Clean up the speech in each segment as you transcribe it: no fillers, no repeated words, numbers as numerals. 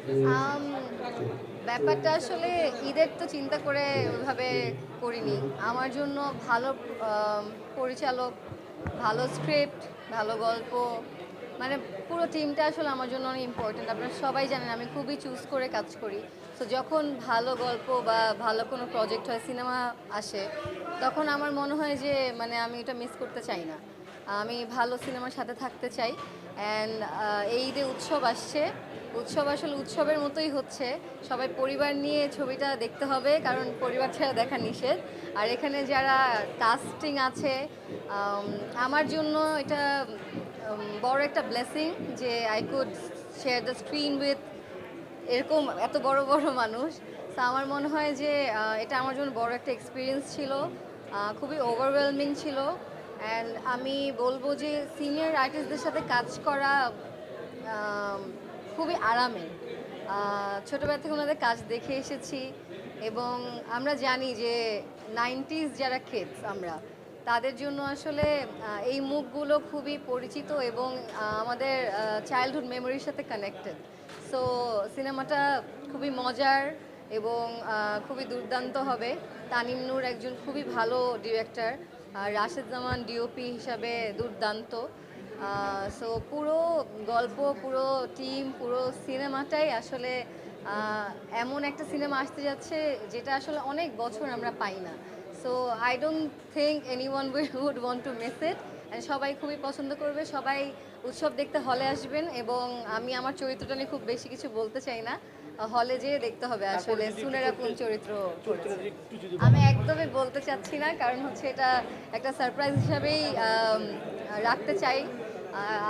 আম ব্যাপারটা আসলে ঈদের তো চিন্তা করে ওইভাবে করিনি। আমার জন্য ভালো আম পরিচালক, ভালো স্ক্রিপ্ট, ভালো গল্প মানে পুরো টিমটা আসলে আমার জন্য অনেক ইম্পোর্টেন্ট। আপনারা সবাই জানেন আমি খুবই চুজ করে কাজ করি। সো যখন ভালো গল্প বা ভালো কোনো প্রজেক্ট হয়, সিনেমা আসে, তখন আমার মনে হয় যে মানে আমি এটা মিস করতে চাই না। আমি ভালো সিনেমার সাথে থাকতে চাই। অ্যান্ড এই ঈদে উৎসব আসছে। উৎসব আসলে উৎসবের মতোই হচ্ছে। সবাই পরিবার নিয়ে ছবিটা দেখতে হবে, কারণ পরিবার ছাড়া দেখা নিষেধ। আর এখানে যারা কাস্টিং আছে, আম আমার জন্য এটা বড় একটা ব্লেসিং যে I could share the screen with এরকম এত বড় বড় মানুষ। তো আমার মনে হয় যে এটা আমার জন্য বড় একটা এক্সপিরিয়েন্স ছিল। খুবই ওভারওয়েলমিং ছিল। অ্যান্ড আমি বলবো যে সিনিয়র আর্টিস্টদের সাথে কাজ করা আম, খুবই আরামের। ছোটোবেলা থেকে ওনাদের কাজ দেখে এসেছি এবং আমরা জানি যে 90s যারা কিডস আমরা, তাদের জন্য আসলে এই মুখগুলো খুবই পরিচিত এবং আমাদের চাইল্ডহুড মেমোরির সাথে কানেক্টেড। সো সিনেমাটা খুবই মজার এবং খুবই দুর্দান্ত হবে। তানিম নূর একজন খুবই ভালো ডিরেক্টর, আর রাশেদ জামান ডিওপি হিসাবে দুর্দান্ত। সো পুরো গল্প, পুরো টিম, পুরো সিনেমাটাই আসলে এমন একটা সিনেমা আসতে যাচ্ছে যেটা আসলে অনেক বছর আমরা পাই না। So I don't think anyone would want to miss it. সবাই খুবই পছন্দ করবে, সবাই উৎসব দেখতে হলে আসবেন। এবং আমি আমার চরিত্রটা নিয়ে খুব বেশি কিছু বলতে চাই না, হলে যেয়ে দেখতে হবে আসলে সুনেরা কোন চরিত্র করেছে। আমি একদমই বলতে চাচ্ছি না, কারণ হচ্ছে এটা একটা সারপ্রাইজ হিসাবেই রাখতে চাই।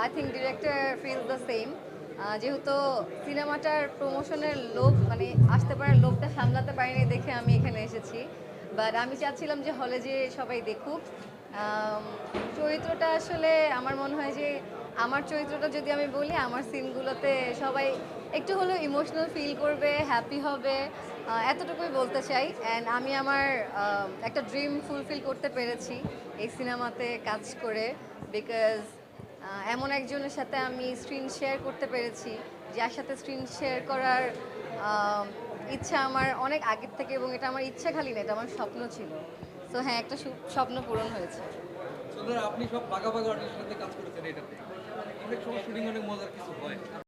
I think director feel the same. যেহেতু সিনেমাটার প্রমোশনের লোভ মানে আসতে পারার লোভটা সামলাতে পারিনি দেখে আমি এখানে এসেছি। বাট আমি চাচ্ছিলাম যে হলে যে সবাই দেখুক। আম, চরিত্রটা আসলে আমার মনে হয় যে আমার চরিত্রটা যদি আমি বলি, আমার সিনগুলোতে সবাই একটু হলেও ইমোশনাল ফিল করবে, হ্যাপি হবে, এতটুকুই বলতে চাই। অ্যান্ড আমি আমার একটা ড্রিম ফুলফিল করতে পেরেছি এই সিনেমাতে কাজ করে, বিকজ এমন একজনের সাথে আমি স্ক্রিন শেয়ার করতে পেরেছি, যার সাথে স্ক্রিন শেয়ার করার আম, ইচ্ছা আমার অনেক আগের থেকে, এবং এটা আমার ইচ্ছা খালি না, এটা আমার স্বপ্ন ছিল। তো হ্যাঁ, একটা স্বপ্ন পূরণ হয়েছে। সুন্দর, আপনি সব বাঘা বাঘা আর্টিস্টের সাথে কাজ করেছেন এটাতে। অনেক সময় শুটিং অনেক মজার কিছু হয়।